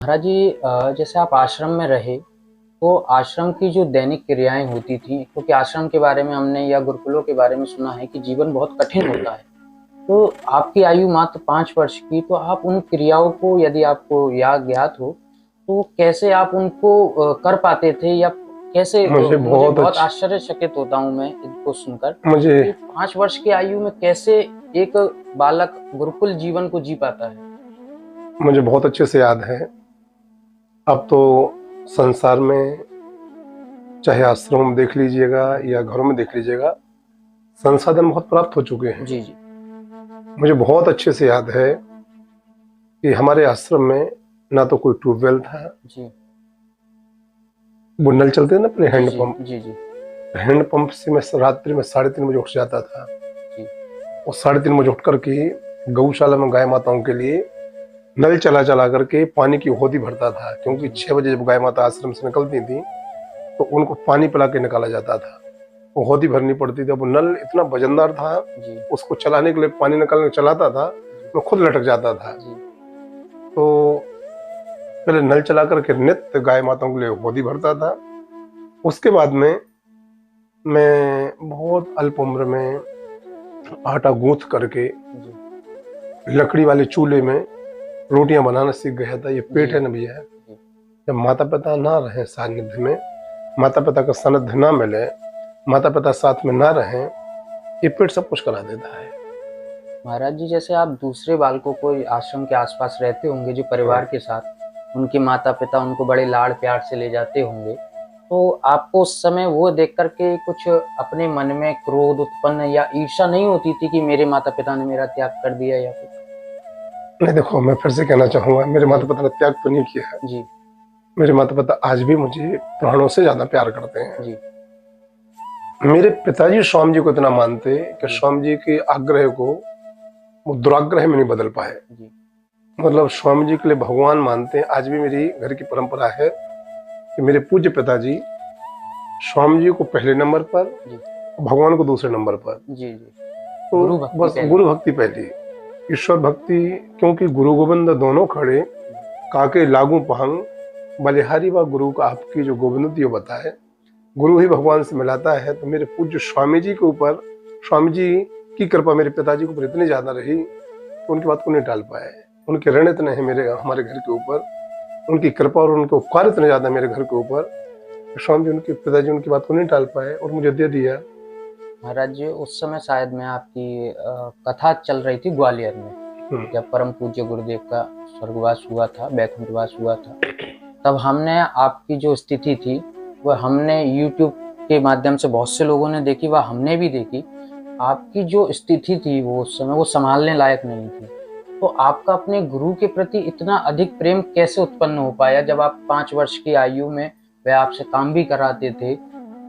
महाराज जी, जैसे आप आश्रम में रहे तो आश्रम की जो दैनिक क्रियाएं होती थी, क्योंकि आश्रम के बारे में हमने या गुरुकुलों के बारे में सुना है कि जीवन बहुत कठिन होता है। तो आपकी आयु मात्र 5 वर्ष की, तो आप उन क्रियाओं को यदि आपको याद ज्ञात हो तो कैसे आप उनको कर पाते थे, या कैसे? मुझे मुझे बहुत बहुत अच्छी आश्चर्यचकित होता हूँ मैं इनको सुनकर मुझे कि 5 वर्ष की आयु में कैसे एक बालक गुरुकुल जीवन को जी पाता है। मुझे बहुत अच्छे से याद है। अब तो संसार में चाहे आश्रम में देख लीजिएगा या घरों में देख लीजिएगा, संसाधन बहुत प्राप्त हो चुके हैं। जी जी। मुझे बहुत अच्छे से याद है कि हमारे आश्रम में ना तो कोई ट्यूबवेल था। जी वो नल चलते थे ना, अपने जी। हैंडपंप। जी जी। हैंडपंप से मैं रात्रि में 3:30 बजे उठ जाता था। जी और 3:30 बजे उठ करके गौशाला में गाय माताओं के लिए नल चला चला करके पानी की होदी भरता था, क्योंकि 6 बजे जब गाय माता आश्रम से निकलती थी तो उनको पानी पिला के निकाला जाता था। वो होदी भरनी पड़ती थी। वो नल इतना वजनदार था, जी उसको चलाने के लिए पानी निकालने चलाता था, जी। मैं खुद लटक जाता था। जी तो पहले नल चला करके नित्य गाय माताओं के लिए होदी भरता था। उसके बाद में मैं बहुत अल्प उम्र में आटा गूंथ करके जी लकड़ी वाले चूल्हे में रोटियां बनाना सीख गया था। ये पेट जी है ना भैया, जी। जब माता पिता ना रहे सानिध्य में, माता पिता का सानिध्य ना मिले, माता पिता साथ में ना रहे, ये पेट सब कुछ करा देता है। महाराज जी, जैसे आप दूसरे बालकों को आश्रम के आसपास रहते होंगे जो परिवार के साथ, उनके माता पिता उनको बड़े लाड़ प्यार से ले जाते होंगे, तो आपको उस समय वो देख करके कुछ अपने मन में क्रोध उत्पन्न या ईर्ष्या नहीं होती थी कि मेरे माता पिता ने मेरा त्याग कर दिया या कुछ? नहीं, देखो, मैं फिर से कहना चाहूंगा, मेरे माता जी पिता ने त्याग तो नहीं किया है। जी मेरे माता पिता आज भी मुझे प्राणों से ज्यादा प्यार करते हैं। जी मेरे पिताजी स्वामी जी को इतना मानते कि जी स्वामी जी के आग्रह को वो दुराग्रह में नहीं बदल पाए। जी मतलब स्वामी जी के लिए भगवान मानते हैं। आज भी मेरी घर की परंपरा है कि मेरे पूज्य पिताजी स्वामी जी को पहले नंबर पर, जी भगवान को दूसरे नंबर पर। जी जी। तो गुरु भक्ति बस पहले। गुरु भक्ति पहली, ईश्वर भक्ति। क्योंकि गुरु गोविंद दोनों खड़े, काके लागू पहंग, बलिहारी व गुरु का आपकी जो गोविंद बताए, गुरु ही भगवान से मिलाता है। तो मेरे पूज्य स्वामी जी के ऊपर, स्वामी जी की कृपा मेरे पिताजी के ऊपर इतनी ज्यादा रही, तो उनकी बात को नहीं टाल पाए। उनके ऋण इतने हैं मेरे हमारे घर के ऊपर, उनकी कृपा और उनके उपकार इतने ज्यादा मेरे घर के ऊपर, स्वामी जी उनके पिताजी उनकी बात को नहीं टाल पाए और मुझे दे दिया। महाराज जी, उस समय शायद में आपकी कथा चल रही थी ग्वालियर में, जब परम पूज्य गुरुदेव का स्वर्गवास हुआ था, बैकुंठवास हुआ था। तब हमने आपकी जो स्थिति थी वह हमने YouTube के माध्यम से बहुत से लोगों ने देखी, वह हमने भी देखी। आपकी जो स्थिति थी वो उस समय वो संभालने लायक नहीं थी। तो आपका अपने गुरु के प्रति इतना अधिक प्रेम कैसे उत्पन्न हो पाया जब आप 5 वर्ष की आयु में वह आपसे काम भी कराते थे?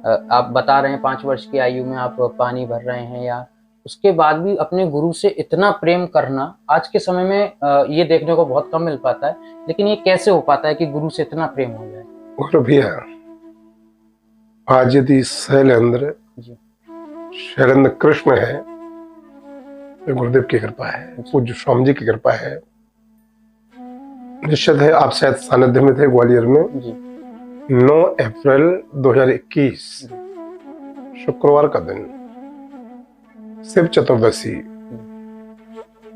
आप बता रहे हैं 5 वर्ष की आयु में आप पानी भर रहे हैं, या उसके बाद भी अपने गुरु से इतना प्रेम करना आज के समय में ये देखने को बहुत कम मिल पाता है। लेकिन ये कैसे हो पाता है कि गुरु से इतना प्रेम हो जाए? और भैया, आज यदि शैलेंद्र जी शैलेंद्र कृष्ण है, तो गुरुदेव की कृपा है, पूज्य स्वामी जी की कृपा है। निश्चित है, आप शायद सानिध्य में थे ग्वालियर में। जी 9 अप्रैल 2021 शुक्रवार का दिन, शिव चतुर्दशी,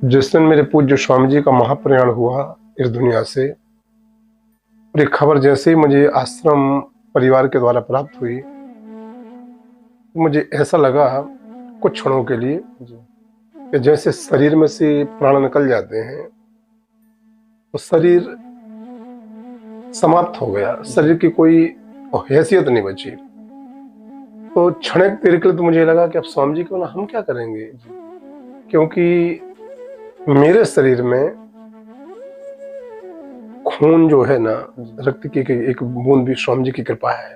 जिस दिन मेरे पूज्य स्वामी जी का महाप्रयाण हुआ इस दुनिया से। और ये खबर जैसे ही मुझे आश्रम परिवार के द्वारा प्राप्त हुई, तो मुझे ऐसा लगा कुछ क्षणों के लिए जी कि जैसे शरीर में से प्राण निकल जाते हैं, तो शरीर समाप्त हो गया, शरीर की कोई हैसियत नहीं बची। तो क्षणिक देर के लिए तो मुझे लगा कि अब स्वामी जी को ना हम क्या करेंगे, क्योंकि मेरे शरीर में खून जो है ना, रक्त की एक बूंद भी स्वामी जी की कृपा है।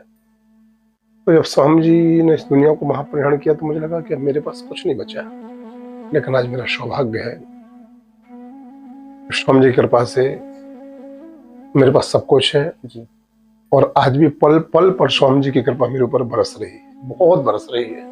तो जब स्वामी जी ने इस दुनिया को महाप्रयाण किया, तो मुझे लगा कि अब मेरे पास कुछ नहीं बचा। लेकिन आज मेरा सौभाग्य है, स्वामी जी की कृपा से मेरे पास सब कुछ है। जी। और आज भी पल पल पर स्वामी जी की कृपा मेरे ऊपर बरस रही है, बहुत बरस रही है।